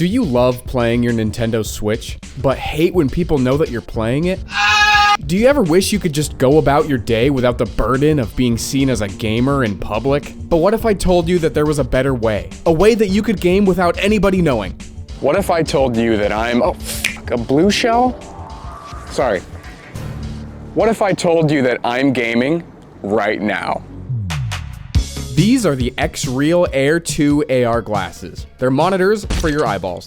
Do you love playing your Nintendo Switch, but hate when people know that you're playing it? Do you ever wish you could just go about your day without the burden of being seen as a gamer in public? But what if I told you that there was a better way? A way that you could game without anybody knowing? What if I told you that I'm, a blue shell? Sorry. What if I told you that I'm gaming right now? These are the XREAL Air 2 AR glasses. They're monitors for your eyeballs.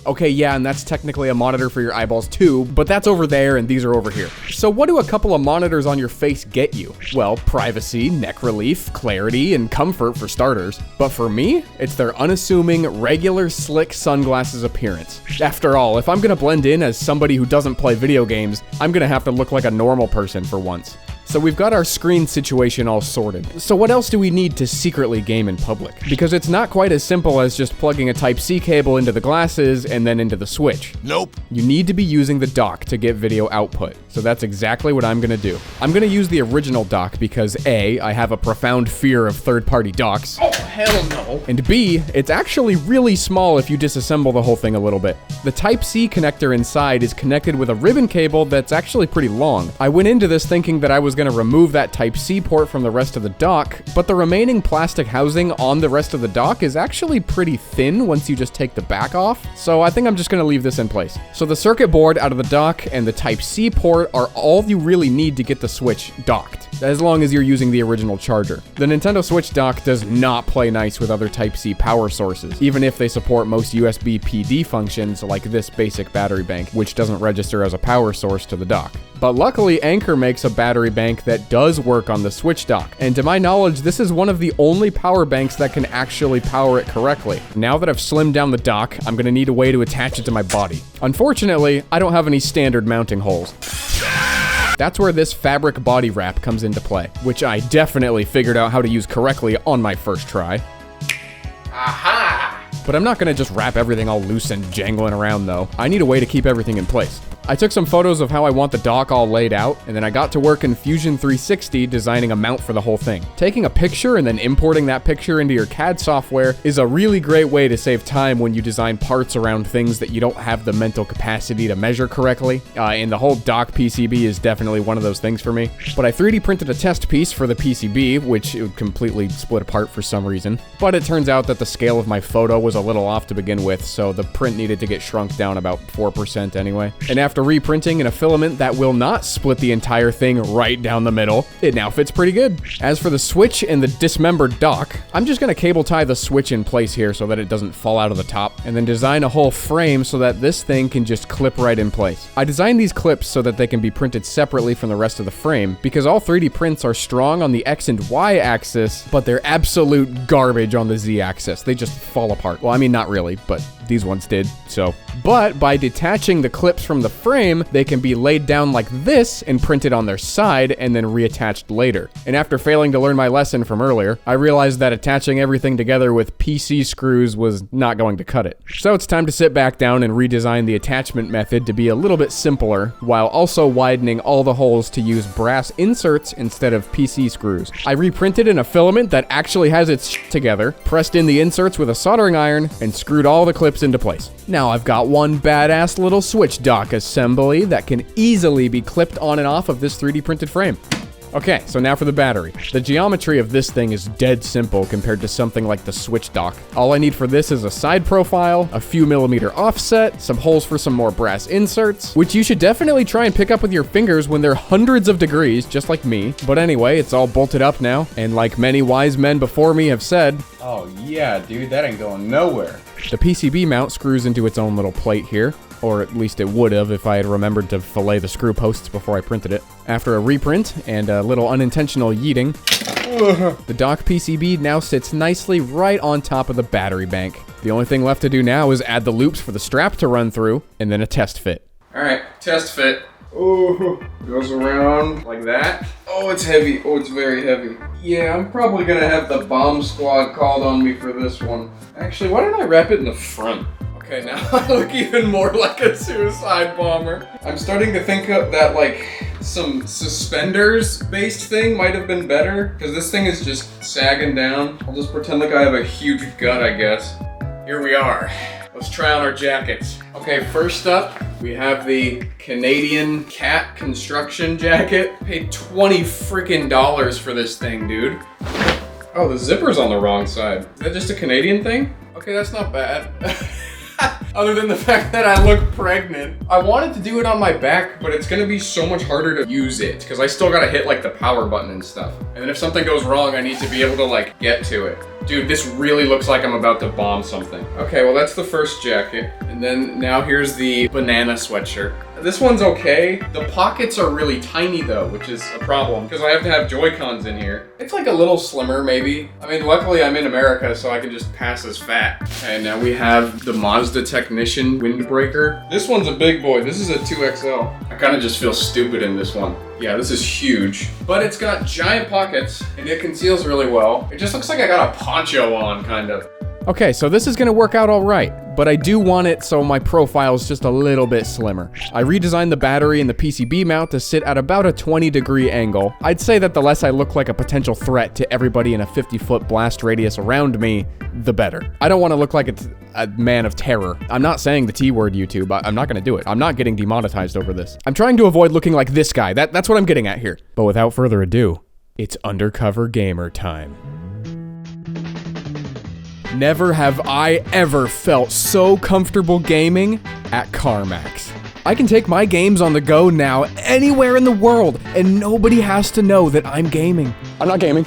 Okay, yeah, and that's technically a monitor for your eyeballs too, but that's over there and these are over here. So what do a couple of monitors on your face get you? Well, privacy, neck relief, clarity, and comfort for starters. But for me, it's their unassuming, regular, slick sunglasses appearance. After all, if I'm gonna blend in as somebody who doesn't play video games, I'm gonna have to look like a normal person for once. So we've got our screen situation all sorted. So what else do we need to secretly game in public? Because it's not quite as simple as just plugging a Type-C cable into the glasses and then into the Switch. Nope. You need to be using the dock to get video output. So that's exactly what I'm gonna do. I'm gonna use the original dock because A, I have a profound fear of third-party docks. Oh, hell no. And B, it's actually really small if you disassemble the whole thing a little bit. The Type-C connector inside is connected with a ribbon cable that's actually pretty long. I went into this thinking that I was gonna remove that Type-C port from the rest of the dock, but the remaining plastic housing on the rest of the dock is actually pretty thin once you just take the back off, so I think I'm just gonna leave this in place. So the circuit board out of the dock and the Type-C port are all you really need to get the Switch docked, as long as you're using the original charger. The Nintendo Switch dock does not play nice with other Type-C power sources, even if they support most USB PD functions like this basic battery bank, which doesn't register as a power source to the dock. But luckily, Anker makes a battery bank that does work on the Switch dock, and to my knowledge, this is one of the only power banks that can actually power it correctly. Now that I've slimmed down the dock, I'm gonna need a way to attach it to my body. Unfortunately, I don't have any standard mounting holes. That's where this fabric body wrap comes into play, which I definitely figured out how to use correctly on my first try. Aha! But I'm not gonna just wrap everything all loose and jangling around though. I need a way to keep everything in place. I took some photos of how I want the dock all laid out, and then I got to work in Fusion 360 designing a mount for the whole thing. Taking a picture and then importing that picture into your CAD software is a really great way to save time when you design parts around things that you don't have the mental capacity to measure correctly. And the whole dock PCB is definitely one of those things for me. But I 3D printed a test piece for the PCB, which it completely split apart for some reason. But it turns out that the scale of my photo was a little off to begin with, so the print needed to get shrunk down about 4% anyway. And after reprinting in a filament that will not split the entire thing right down the middle, it now fits pretty good. As for the Switch and the dismembered dock, I'm just gonna cable tie the Switch in place here so that it doesn't fall out of the top, and then design a whole frame so that this thing can just clip right in place. I designed these clips so that they can be printed separately from the rest of the frame, because all 3D prints are strong on the X and Y axis, but they're absolute garbage on the Z axis. They just fall apart. Well, I mean, not really, but these ones did, so. But by detaching the clips from the frame, they can be laid down like this and printed on their side and then reattached later. And after failing to learn my lesson from earlier, I realized that attaching everything together with PC screws was not going to cut it. So it's time to sit back down and redesign the attachment method to be a little bit simpler, while also widening all the holes to use brass inserts instead of PC screws. I reprinted in a filament that actually has its shit together, pressed in the inserts with a soldering iron, and screwed all the clips into place. Now I've got one badass little Switch dock assembly that can easily be clipped on and off of this 3D printed frame. Okay, so now for the battery. The geometry of this thing is dead simple compared to something like the Switch dock. All I need for this is a side profile, a few millimeter offset, some holes for some more brass inserts, which you should definitely try and pick up with your fingers when they're hundreds of degrees, just like me. But anyway, it's all bolted up now, and like many wise men before me have said, Oh yeah, dude, that ain't going nowhere. the PCB mount screws into its own little plate here. Or at least it would have if I had remembered to fillet the screw posts before I printed it. After a reprint and a little unintentional yeeting, the dock PCB now sits nicely right on top of the battery bank. The only thing left to do now is add the loops for the strap to run through, and then a test fit. Alright, test fit. Oh, goes around like that. Oh, it's heavy. Oh, it's very heavy. Yeah, I'm probably gonna have the bomb squad called on me for this one. Actually, why don't I wrap it in the front? Okay, now I look even more like a suicide bomber. I'm starting to think of that, like, some suspenders-based thing might have been better, because this thing is just sagging down. I'll just pretend like I have a huge gut, I guess. Here we are. let's try on our jackets. Okay, first up, we have the Canadian cat construction jacket. Paid $20 freaking for this thing, dude. Oh, the zipper's on the wrong side. Is that just a Canadian thing? Okay, that's not bad. Other than the fact that I look pregnant. I wanted to do it on my back, but it's gonna be so much harder to use it because I still gotta hit like the power button and stuff. And then if something goes wrong, I need to be able to like get to it. Dude, this really looks like I'm about to bomb something. Okay, well that's the first jacket. And then now here's the banana sweatshirt. This one's okay. The pockets are really tiny though, which is a problem because I have to have Joy-Cons in here. It's like a little slimmer maybe. I mean, luckily I'm in America, so I can just pass as fat. And now we have the Mazda Technician windbreaker. This one's a big boy. This is a 2XL. I kind of just feel stupid in this one. Yeah, this is huge, but it's got giant pockets and it conceals really well. It just looks like I got a poncho on, kind of. Okay, so this is gonna work out all right, but I do want it so my profile is just a little bit slimmer. I redesigned the battery and the PCB mount to sit at about a 20-degree angle. I'd say that the less I look like a potential threat to everybody in a 50-foot blast radius around me, the better. I don't want to look like a man of terror. I'm not saying the T-word, YouTube. I'm not gonna do it. I'm not getting demonetized over this. I'm trying to avoid looking like this guy. That's what I'm getting at here. But without further ado, it's undercover gamer time. Never have I ever felt so comfortable gaming at CarMax. I can take my games on the go now anywhere in the world, and nobody has to know that I'm gaming. I'm not gaming.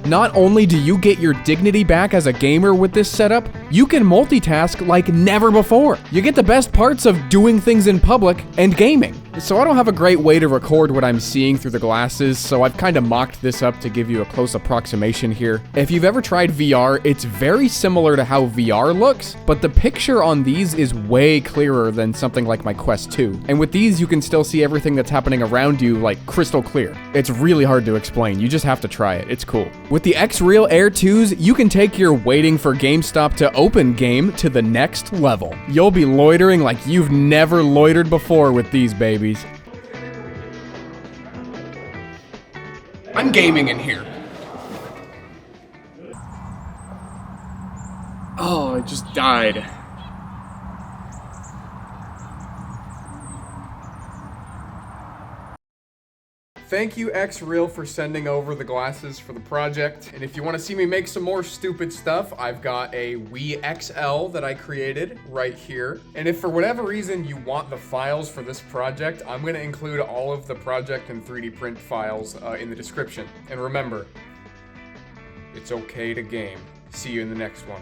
Not only do you get your dignity back as a gamer with this setup, you can multitask like never before. You get the best parts of doing things in public and gaming. So I don't have a great way to record what I'm seeing through the glasses, so I've kind of mocked this up to give you a close approximation here. If you've ever tried VR, it's very similar to how VR looks, but the picture on these is way clearer than something like my Quest 2. And with these, you can still see everything that's happening around you like crystal clear. It's really hard to explain, you just have to try it, it's cool. With the XREAL Air 2s, you can take your waiting for GameStop to open game to the next level. You'll be loitering like you've never loitered before with these babies. I'm gaming in here. Oh, I just died. Thank you, XREAL, for sending over the glasses for the project. And if you want to see me make some more stupid stuff, I've got a Wii XL that I created right here. And if for whatever reason you want the files for this project, I'm going to include all of the project and 3D print files in the description. And remember, it's okay to game. See you in the next one.